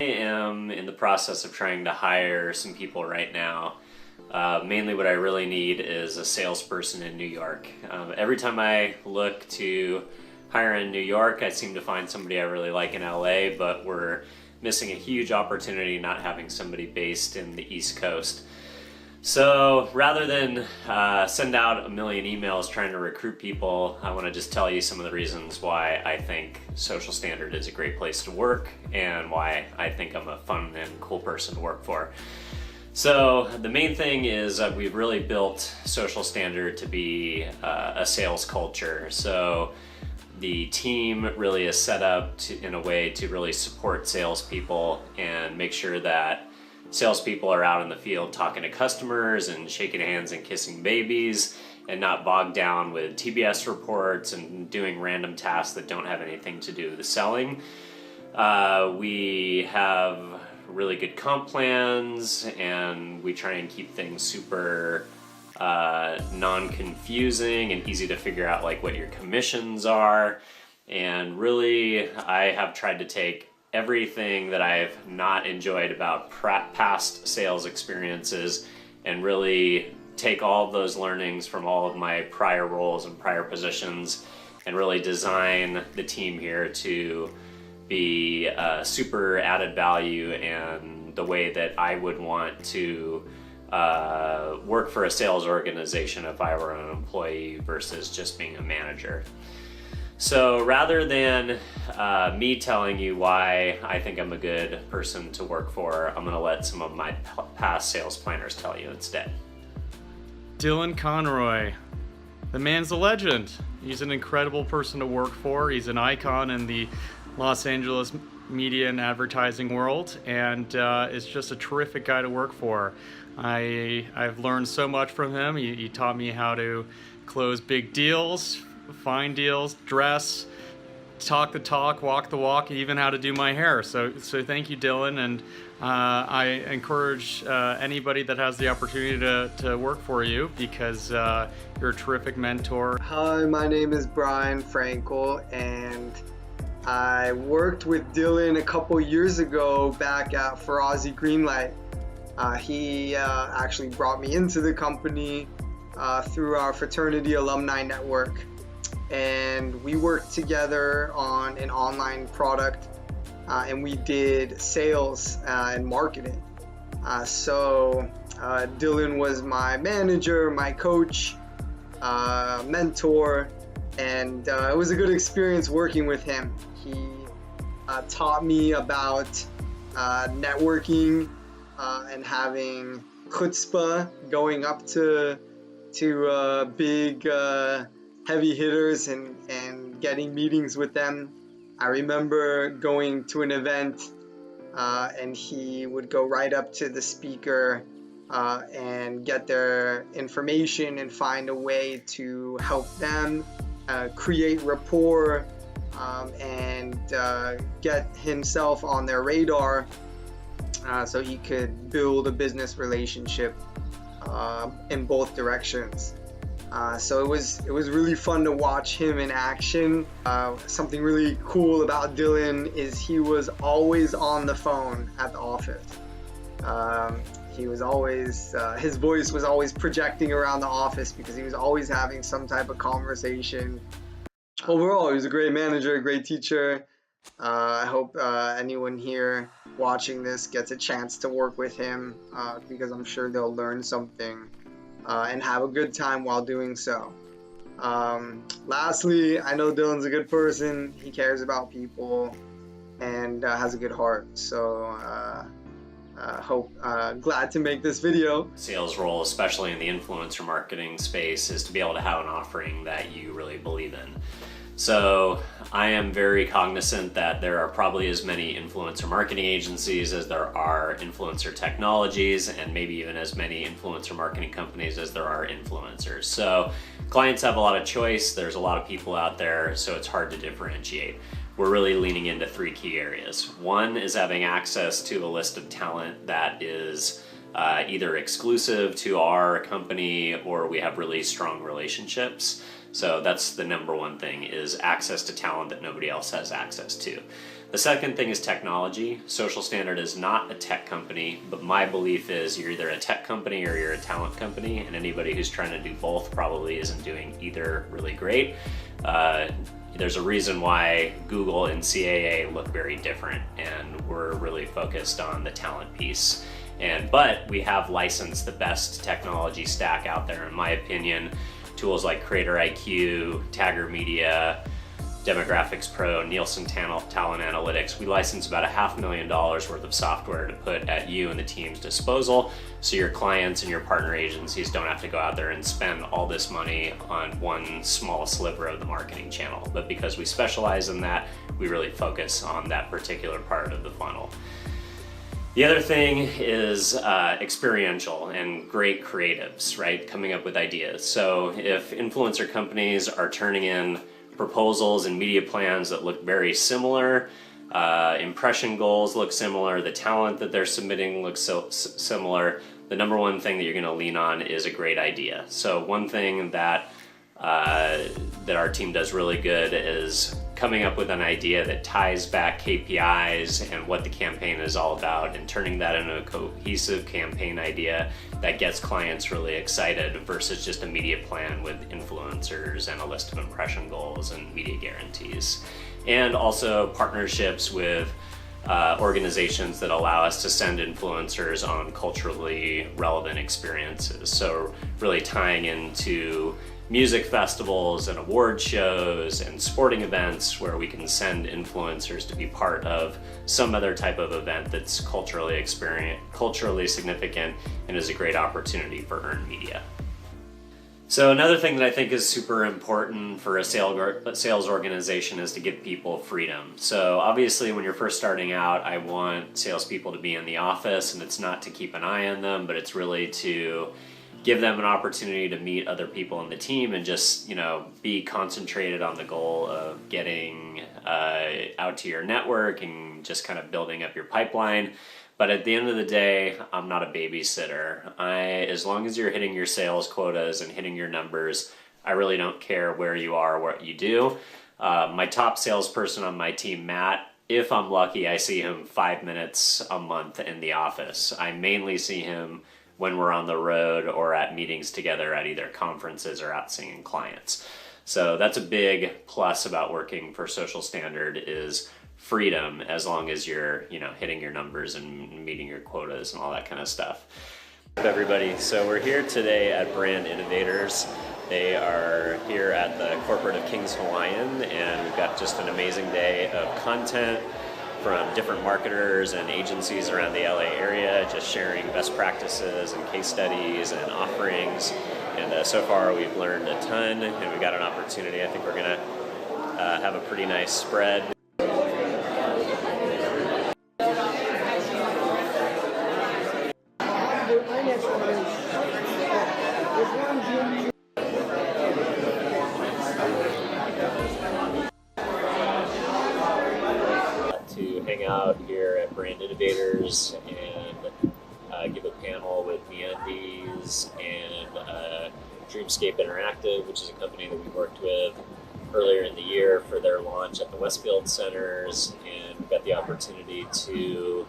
I am in the process of trying to hire some people right now. Mainly what I really need is a salesperson in New York. Every time I look to hire in New York, I seem to find somebody I really like in LA, but we're missing a huge opportunity not having somebody based in the East Coast. So rather than send out a million emails trying to recruit people, I want to just tell you some of the reasons why I think Social Standard is a great place to work and why I think I'm a fun and cool person to work for. So the main thing is we've really built Social Standard to be a sales culture. So the team really is set up in a way to really support salespeople and make sure that salespeople are out in the field talking to customers and shaking hands and kissing babies and not bogged down with TBS reports and doing random tasks that don't have anything to do with the selling. We have really good comp plans and we try and keep things super non-confusing and easy to figure out like what your commissions are. And really, I have tried to take everything that I've not enjoyed about past sales experiences and really take all of those learnings from all of my prior roles and prior positions and really design the team here to be super added value and the way that I would want to work for a sales organization if I were an employee versus just being a manager. So rather than me telling you why I think I'm a good person to work for, I'm going to let some of my past sales planners tell you instead. Dylan Conroy. The man's a legend. He's an incredible person to work for. He's an icon in the Los Angeles media and advertising world, and is just a terrific guy to work for. I've learned so much from him. He taught me how to close big deals, find deals, dress, talk the talk, walk the walk, even how to do my hair. So thank you, Dylan, and I encourage anybody that has the opportunity to work for you because you're a terrific mentor. Hi, my name is Brian Frankel, and I worked with Dylan a couple years ago back at Farazi Greenlight. He actually brought me into the company through our fraternity alumni network. And we worked together on an online product and we did sales and marketing. So Dylan was my manager, my coach, mentor, and it was a good experience working with him. He taught me about networking and having chutzpah, going up to big heavy hitters and getting meetings with them. I remember going to an event and he would go right up to the speaker and get their information and find a way to help them create rapport and get himself on their radar so he could build a business relationship in both directions. So it was really fun to watch him in action. Something really cool about Dylan is he was always on the phone at the office. He was always, his voice was always projecting around the office because he was always having some type of conversation. Overall, he was a great manager, a great teacher. I hope anyone here watching this gets a chance to work with him because I'm sure they'll learn something and have a good time while doing so. Lastly, I know Dylan's a good person. He cares about people and has a good heart. So glad to make this video. Sales role, especially in the influencer marketing space, is to be able to have an offering that you really believe in. So I am very cognizant that there are probably as many influencer marketing agencies as there are influencer technologies, and maybe even as many influencer marketing companies as there are influencers. So clients have a lot of choice. There's a lot of people out there, so it's hard to differentiate. We're really leaning into three key areas. One is having access to a list of talent that is either exclusive to our company or we have really strong relationships. So that's the number one thing, is access to talent that nobody else has access to. The second thing is technology. Social Standard is not a tech company, but my belief is you're either a tech company or you're a talent company, and anybody who's trying to do both probably isn't doing either really great. There's a reason why Google and CAA look very different, and we're really focused on the talent piece. But we have licensed the best technology stack out there, in my opinion. Tools like Creator IQ, Tagger Media, Demographics Pro, Nielsen Talent Analytics. We license about $500,000 worth of software to put at you and the team's disposal, so your clients and your partner agencies don't have to go out there and spend all this money on one small sliver of the marketing channel. But because we specialize in that, we really focus on that particular part of the funnel. The other thing is experiential and great creatives, right? Coming up with ideas. So if influencer companies are turning in proposals and media plans that look very similar, impression goals look similar, the talent that they're submitting looks so similar, the number one thing that you're going to lean on is a great idea. So one thing that our team does really good is coming up with an idea that ties back KPIs and what the campaign is all about, and turning that into a cohesive campaign idea that gets clients really excited versus just a media plan with influencers and a list of impression goals and media guarantees. And also partnerships with organizations that allow us to send influencers on culturally relevant experiences. So really tying into music festivals and award shows and sporting events where we can send influencers to be part of some other type of event that's culturally significant and is a great opportunity for earned media. So another thing that I think is super important for a sales organization is to give people freedom. So obviously when you're first starting out, I want salespeople to be in the office, and it's not to keep an eye on them, but it's really to give them an opportunity to meet other people in the team and just, be concentrated on the goal of getting out to your network and just kind of building up your pipeline. But at the end of the day, I'm not a babysitter. As long as you're hitting your sales quotas and hitting your numbers, I really don't care where you are or what you do. My top salesperson on my team, Matt, if I'm lucky, I see him 5 minutes a month in the office. I mainly see him when we're on the road or at meetings together at either conferences or out seeing clients. So that's a big plus about working for Social Standard, is freedom, as long as you're hitting your numbers and meeting your quotas and all that kind of stuff. Everybody, so we're here today at Brand Innovators. They are here at the corporate of Kings Hawaiian, and we've got just an amazing day of content from different marketers and agencies around the LA area, just sharing best practices and case studies and offerings. And so far we've learned a ton, and we've got an opportunity. I think we're gonna have a pretty nice spread. Hang out here at Brand Innovators and give a panel with MeUndies and Dreamscape Interactive, which is a company that we worked with earlier in the year for their launch at the Westfield Centers, and we got the opportunity to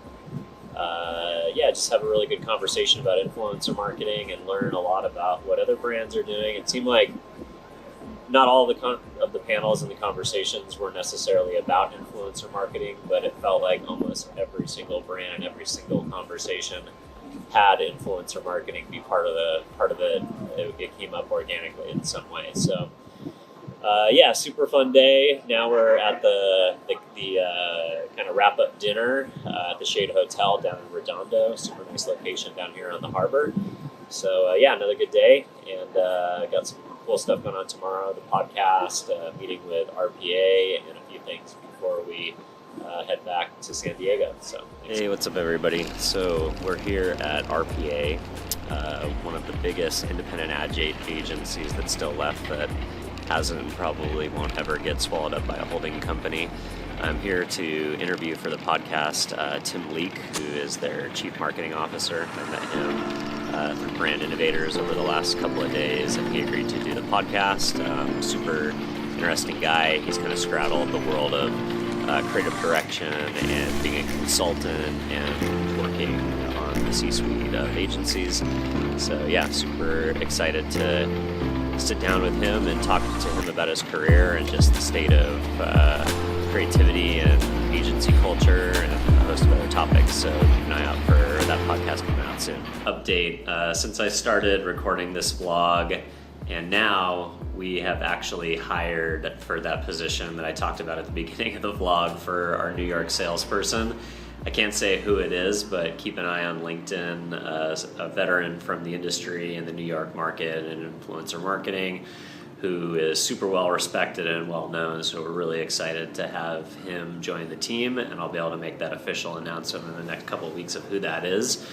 just have a really good conversation about influencer marketing and learn a lot about what other brands are doing. It seemed like not all of the panels and the conversations were necessarily about influencer marketing, but it felt like almost every single brand and every single conversation had influencer marketing be part of it. It came up organically in some way. So super fun day. Now we're at the kind of wrap up dinner at the Shade Hotel down in Redondo. Super nice location down here on the harbor. So another good day, and got some cool stuff going on tomorrow, the podcast, meeting with RPA, and a few things before we head back to San Diego. So hey, what's up everybody? So we're here at RPA, one of the biggest independent ad agencies that's still left that probably won't ever get swallowed up by a holding company. I'm here to interview for the podcast Tim Leek, who is their Chief Marketing Officer. I met him through Brand Innovators over the last couple of days, and he agreed to do the podcast. Super interesting guy. He's kind of straddled the world of creative direction and being a consultant and working on the C-suite of agencies. So yeah, super excited to sit down with him and talk to him about his career and just the state of creativity and agency culture and a host of other topics. So keep an eye out for that podcast coming out soon. Update, since I started recording this vlog, and now we have actually hired for that position that I talked about at the beginning of the vlog for our New York salesperson. I can't say who it is, but keep an eye on LinkedIn, a veteran from the industry in the New York market and influencer marketing, who is super well respected and well known. So we're really excited to have him join the team, and I'll be able to make that official announcement in the next couple of weeks of who that is.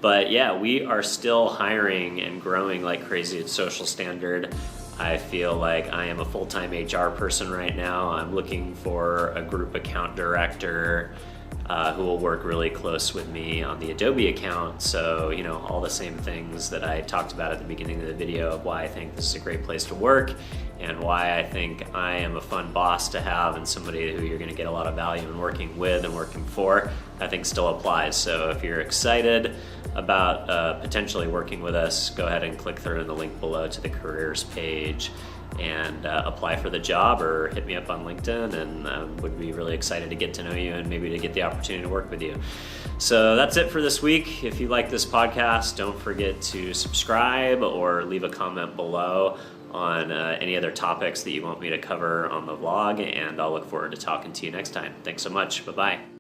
But yeah, we are still hiring and growing like crazy at Social Standard. I feel like I am a full-time HR person right now. I'm looking for a group account director who will work really close with me on the Adobe account. So, you know, all the same things that I talked about at the beginning of the video of why I think this is a great place to work and why I think I am a fun boss to have and somebody who you're going to get a lot of value in working with and working for, I think still applies. So if you're excited about potentially working with us, go ahead and click through in the link below to the careers page and apply for the job, or hit me up on LinkedIn, and would be really excited to get to know you and maybe to get the opportunity to work with you. So that's it for this week. If you like this podcast, don't forget to subscribe or leave a comment below on any other topics that you want me to cover on the vlog, and I'll look forward to talking to you next time. Thanks so much. Bye-bye.